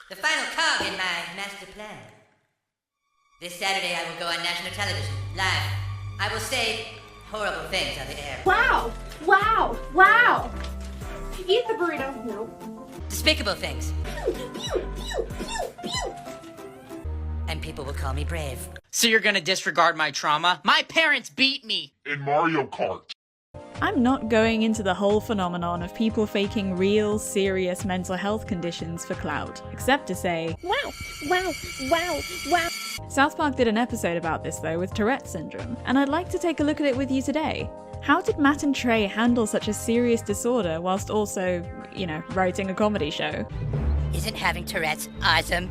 The final cog in my master plan. This Saturday I will go on national television, live. I will say horrible things on the air. Wow! Wow! Wow! Eat the burrito. No. Despicable things. And people will call me brave. So you're gonna disregard my trauma? My parents beat me! In Mario Kart. I'm not going into the whole phenomenon of people faking real, serious mental health conditions for clout, except to say, Wow! Wow! Wow! Wow! South Park did an episode about this though with Tourette syndrome, and I'd like to take a look at it with you today. How did Matt and Trey handle such a serious disorder whilst also, writing a comedy show? Isn't having Tourette's awesome?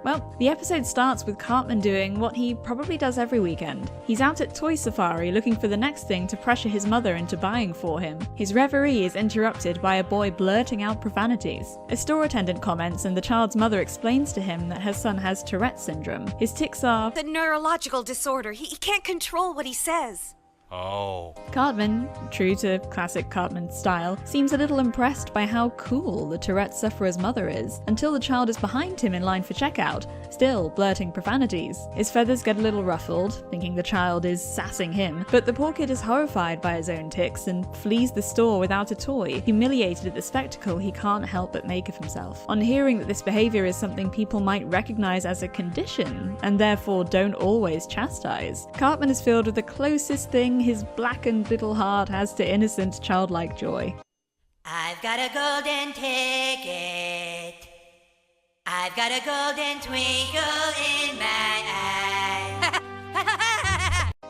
Well, the episode starts with Cartman doing what he probably does every weekend. He's out at Toy Safari looking for the next thing to pressure his mother into buying for him. His reverie is interrupted by a boy blurting out profanities. A store attendant comments and the child's mother explains to him that her son has Tourette syndrome. His tics are the neurological disorder. He can't control what he says. Oh. Cartman, true to classic Cartman style, seems a little impressed by how cool the Tourette sufferer's mother is, until the child is behind him in line for checkout, still blurting profanities. His feathers get a little ruffled, thinking the child is sassing him, but the poor kid is horrified by his own tics and flees the store without a toy, humiliated at the spectacle he can't help but make of himself. On hearing that this behaviour is something people might recognise as a condition, and therefore don't always chastise, Cartman is filled with the closest thing his blackened little heart has to innocent, childlike joy. I've got a golden ticket. I've got a golden twinkle in my eye.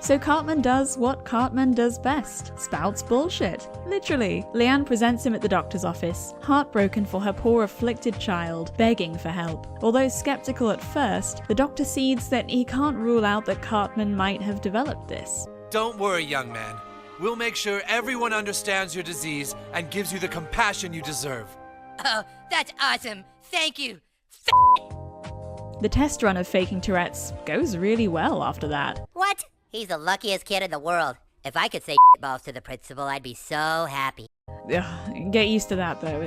So Cartman does what Cartman does best, spouts bullshit. Literally. Leanne presents him at the doctor's office, heartbroken for her poor afflicted child, begging for help. Although skeptical at first, the doctor cedes that he can't rule out that Cartman might have developed this. Don't worry, young man. We'll make sure everyone understands your disease and gives you the compassion you deserve. Oh, that's awesome. Thank you. The test run of faking Tourette's goes really well after that. What? He's the luckiest kid in the world. If I could say balls to the principal, I'd be so happy. Ugh, get used to that though,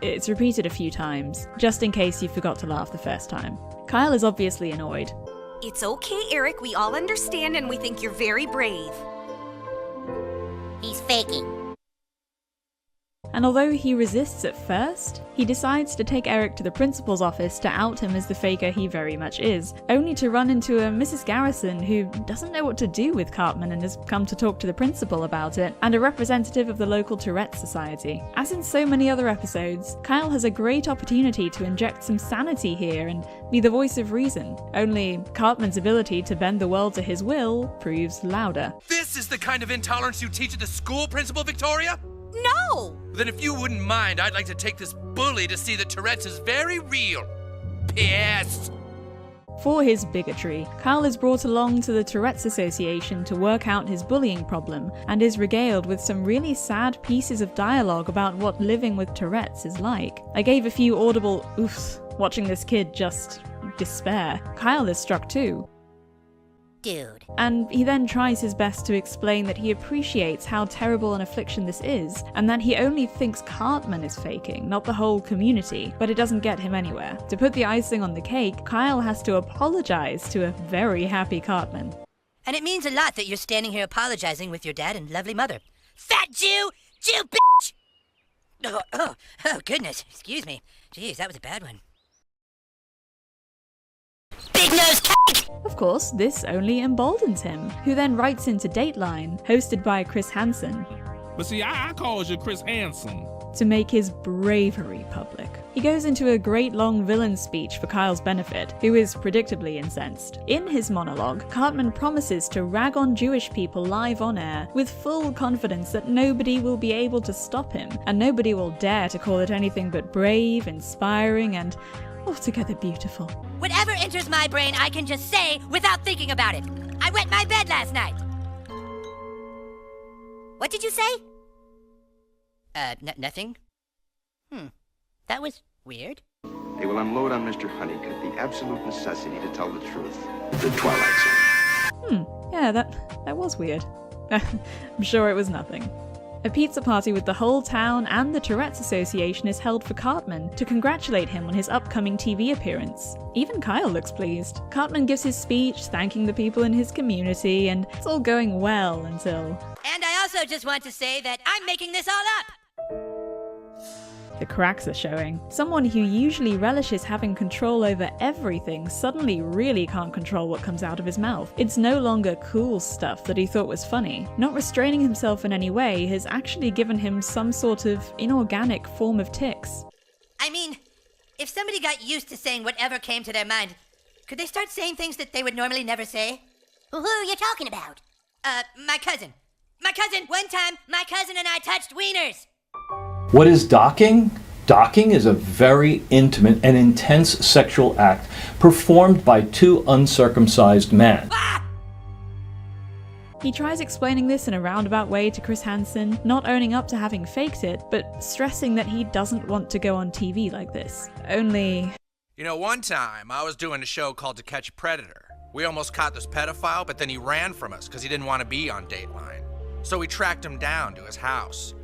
it's repeated a few times, just in case you forgot to laugh the first time. Kyle is obviously annoyed. It's okay, Eric. We all understand and we think you're very brave. He's faking. And although he resists at first, he decides to take Eric to the principal's office to out him as the faker he very much is, only to run into a Mrs. Garrison who doesn't know what to do with Cartman and has come to talk to the principal about it, and a representative of the local Tourette Society. As in so many other episodes, Kyle has a great opportunity to inject some sanity here and be the voice of reason, only Cartman's ability to bend the world to his will proves louder. This is the kind of intolerance you teach at the school, Principal Victoria? No! Then if you wouldn't mind, I'd like to take this bully to see that Tourette's is very real. P.S. For his bigotry, Kyle is brought along to the Tourette's Association to work out his bullying problem, and is regaled with some really sad pieces of dialogue about what living with Tourette's is like. I gave a few audible oofs watching this kid just despair. Kyle is struck too. Dude. And he then tries his best to explain that he appreciates how terrible an affliction this is, and that he only thinks Cartman is faking, not the whole community, but it doesn't get him anywhere. To put the icing on the cake, Kyle has to apologize to a very happy Cartman. And it means a lot that you're standing here apologizing with your dad and lovely mother. Fat Jew! Jew bitch! Oh, goodness. Excuse me. Jeez, that was a bad one. Big nose cake! Of course, this only emboldens him, who then writes into Dateline, hosted by Chris Hansen, But see, I calls you Chris Hansen. to make his bravery public. He goes into a great long villain speech for Kyle's benefit, who is predictably incensed. In his monologue, Cartman promises to rag on Jewish people live on air, with full confidence that nobody will be able to stop him, and nobody will dare to call it anything but brave, inspiring, and altogether beautiful. Whatever enters my brain, I can just say without thinking about it. I wet my bed last night. What did you say? Nothing. That was weird. They will unload on Mr. Honeycutt the absolute necessity to tell the truth. The Twilight Zone. Yeah, that was weird. I'm sure it was nothing. A pizza party with the whole town and the Tourette's Association is held for Cartman to congratulate him on his upcoming TV appearance. Even Kyle looks pleased. Cartman gives his speech, thanking the people in his community, and it's all going well until... And I also just want to say that I'm making this all up! The cracks are showing. Someone who usually relishes having control over everything suddenly really can't control what comes out of his mouth. It's no longer cool stuff that he thought was funny. Not restraining himself in any way has actually given him some sort of inorganic form of tics. I mean, if somebody got used to saying whatever came to their mind, could they start saying things that they would normally never say? Who are you talking about? My cousin. My cousin! One time, my cousin and I touched wieners! What is docking? Docking is a very intimate and intense sexual act performed by two uncircumcised men. He tries explaining this in a roundabout way to Chris Hansen, not owning up to having faked it, but stressing that he doesn't want to go on TV like this. Only... You know, one time I was doing a show called To Catch a Predator. We almost caught this pedophile, but then he ran from us because he didn't want to be on Dateline. So we tracked him down to his house.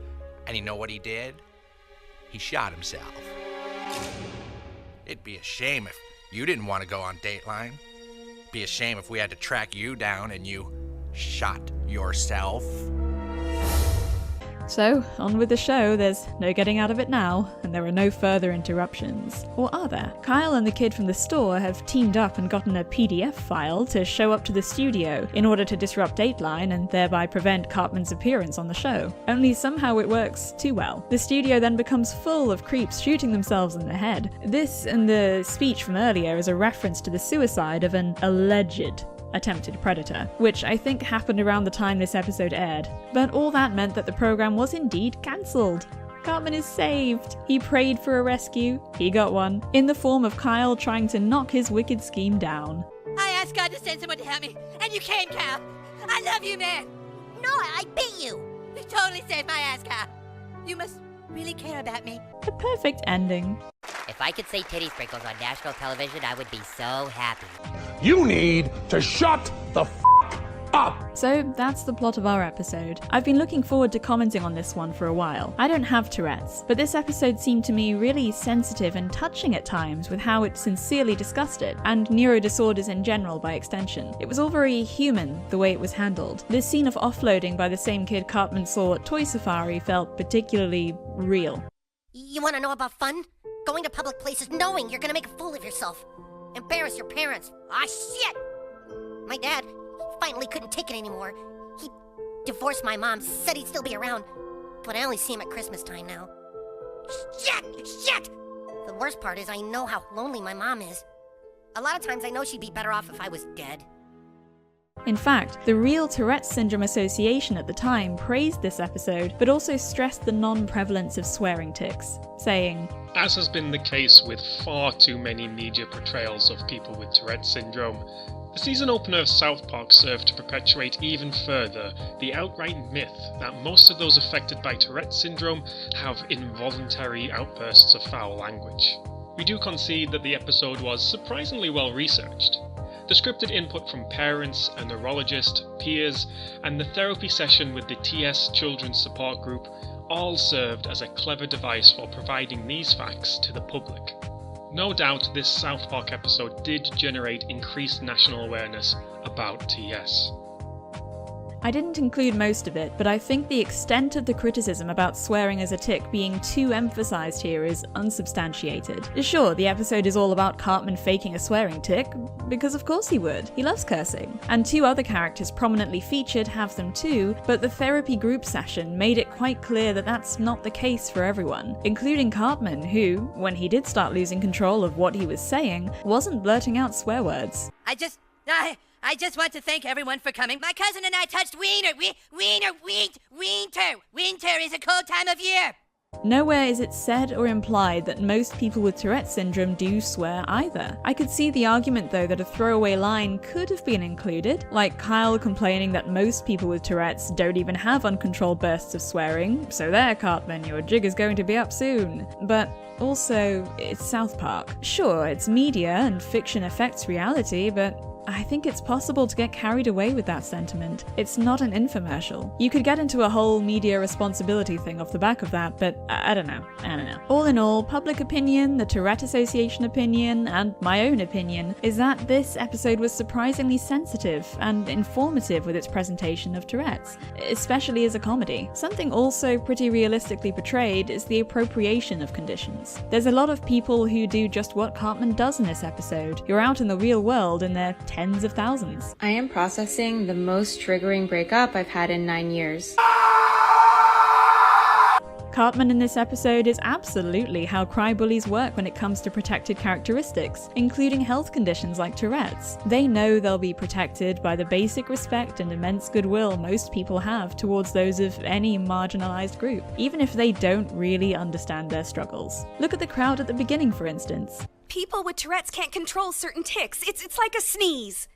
And you know what he did? He shot himself. It'd be a shame if you didn't want to go on Dateline. Be a shame if we had to track you down and you shot yourself. So, on with the show. There's no getting out of it now, and there are no further interruptions. Or are there? Kyle and the kid from the store have teamed up and gotten a PDF file to show up to the studio in order to disrupt Dateline and thereby prevent Cartman's appearance on the show. Only somehow it works too well. The studio then becomes full of creeps shooting themselves in the head. This and the speech from earlier is a reference to the suicide of an alleged attempted predator, which I think happened around the time this episode aired. But all that meant that the program was indeed cancelled. Cartman is saved. He prayed for a rescue. He got one, in the form of Kyle trying to knock his wicked scheme down. I asked God to send someone to help me, and you came, Cal. I love you, man. No, I beat you. You totally saved my ass, Cal. You must really care about me. A perfect ending. If I could say titty sprinkles on national television, I would be so happy. You need to shut the f*** up! So that's the plot of our episode. I've been looking forward to commenting on this one for a while. I don't have Tourette's, but this episode seemed to me really sensitive and touching at times with how it sincerely discussed it, and neurodisorders in general by extension. It was all very human, the way it was handled. This scene of offloading by the same kid Cartman saw at Toy Safari felt particularly real. You want to know about fun? Going to public places knowing you're gonna make a fool of yourself. Embarrass your parents. Ah, shit! My dad finally couldn't take it anymore. He divorced my mom, said he'd still be around, but I only see him at Christmas time now. Shit! The worst part is I know how lonely my mom is. A lot of times I know she'd be better off if I was dead. In fact, the real Tourette Syndrome Association at the time praised this episode, but also stressed the non-prevalence of swearing tics, saying, "As has been the case with far too many media portrayals of people with Tourette syndrome, the season opener of South Park served to perpetuate even further the outright myth that most of those affected by Tourette syndrome have involuntary outbursts of foul language. We do concede that the episode was surprisingly well researched. The scripted input from parents, a neurologist, peers, and the therapy session with the TS Children's Support Group all served as a clever device for providing these facts to the public. No doubt this South Park episode did generate increased national awareness about TS. I didn't include most of it, but I think the extent of the criticism about swearing as a tic being too emphasized here is unsubstantiated. Sure, the episode is all about Cartman faking a swearing tic, because of course he would. He loves cursing. And two other characters prominently featured have them too, but the therapy group session made it quite clear that that's not the case for everyone, including Cartman, who, when he did start losing control of what he was saying, wasn't blurting out swear words. I just want to thank everyone for coming. My cousin and I touched wiener. Winter is a cold time of year. Nowhere is it said or implied that most people with Tourette syndrome do swear either. I could see the argument though that a throwaway line could have been included, like Kyle complaining that most people with Tourette's don't even have uncontrolled bursts of swearing, so there Cartman, your jig is going to be up soon. But also, it's South Park. Sure, it's media and fiction affects reality, but I think it's possible to get carried away with that sentiment. It's not an infomercial. You could get into a whole media responsibility thing off the back of that, but I don't know. All in all, public opinion, the Tourette Association opinion, and my own opinion is that this episode was surprisingly sensitive and informative with its presentation of Tourette's, especially as a comedy. Something also pretty realistically portrayed is the appropriation of conditions. There's a lot of people who do just what Cartman does in this episode. You're out in the real world and they're tens of thousands. I am processing the most triggering breakup I've had in 9 years. Cartman in this episode is absolutely how crybullies work when it comes to protected characteristics, including health conditions like Tourette's. They know they'll be protected by the basic respect and immense goodwill most people have towards those of any marginalized group, even if they don't really understand their struggles. Look at the crowd at the beginning, for instance. People with Tourette's can't control certain tics. It's like a sneeze.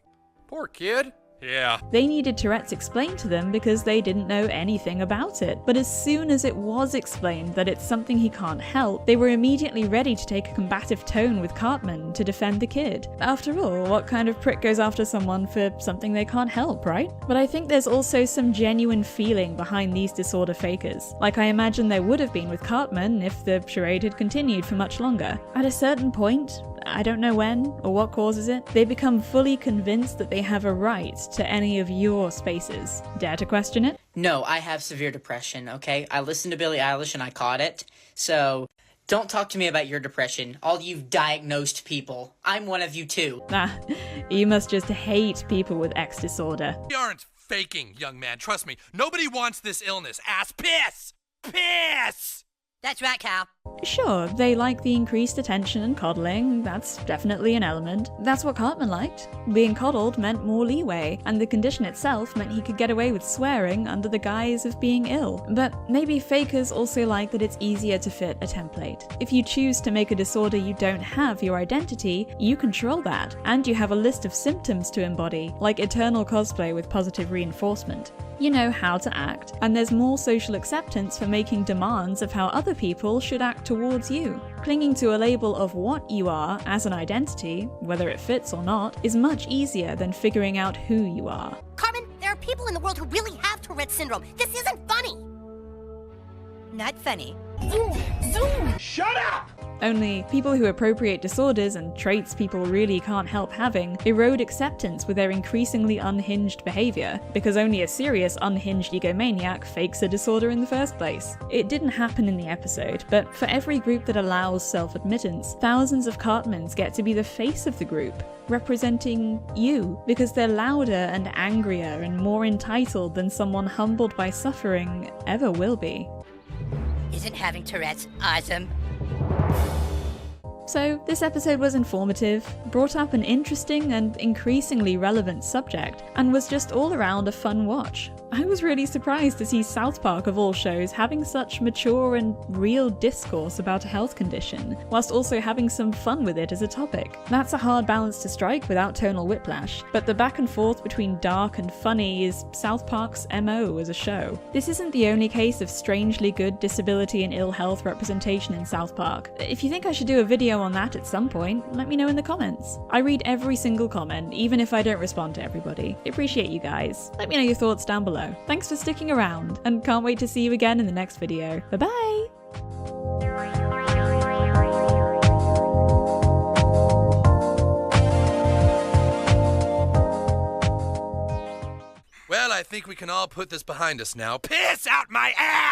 Poor kid. Yeah. They needed Tourette's explained to them because they didn't know anything about it. But as soon as it was explained that it's something he can't help, they were immediately ready to take a combative tone with Cartman to defend the kid. After all, what kind of prick goes after someone for something they can't help, right? But I think there's also some genuine feeling behind these disorder fakers, like I imagine there would have been with Cartman if the charade had continued for much longer. At a certain point, I don't know when or what causes it, they become fully convinced that they have a right to any of your spaces. Dare to question it? No, I have severe depression, okay? I listened to Billie Eilish and I caught it. So, don't talk to me about your depression, all you diagnosed people. I'm one of you too. You must just hate people with X disorder. We aren't faking, young man. Trust me. Nobody wants this illness. Ass piss! Piss! That's right, Cal. Sure, they like the increased attention and coddling, that's definitely an element. That's what Cartman liked. Being coddled meant more leeway, and the condition itself meant he could get away with swearing under the guise of being ill. But maybe fakers also like that it's easier to fit a template. If you choose to make a disorder you don't have your identity, you control that, and you have a list of symptoms to embody, like eternal cosplay with positive reinforcement. You know how to act, and there's more social acceptance for making demands of how other people should act towards you. Clinging to a label of what you are as an identity, whether it fits or not, is much easier than figuring out who you are. Cartman, there are people in the world who really have Tourette syndrome. This isn't funny. Not funny. Zoom! Shut up! Only people who appropriate disorders and traits people really can't help having erode acceptance with their increasingly unhinged behavior, because only a serious unhinged egomaniac fakes a disorder in the first place. It didn't happen in the episode, but for every group that allows self-admittance, thousands of Cartmans get to be the face of the group, representing you, because they're louder and angrier and more entitled than someone humbled by suffering ever will be. Isn't having Tourette's awesome? So, this episode was informative, brought up an interesting and increasingly relevant subject, and was just all around a fun watch. I was really surprised to see South Park of all shows having such mature and real discourse about a health condition, whilst also having some fun with it as a topic. That's a hard balance to strike without tonal whiplash, but the back and forth between dark and funny is South Park's MO as a show. This isn't the only case of strangely good disability and ill health representation in South Park. If you think I should do a video on that at some point, let me know in the comments. I read every single comment, even if I don't respond to everybody. I appreciate you guys. Let me know your thoughts down below. Thanks for sticking around, and can't wait to see you again in the next video. Bye-bye! Well, I think we can all put this behind us now. Piss out my ass!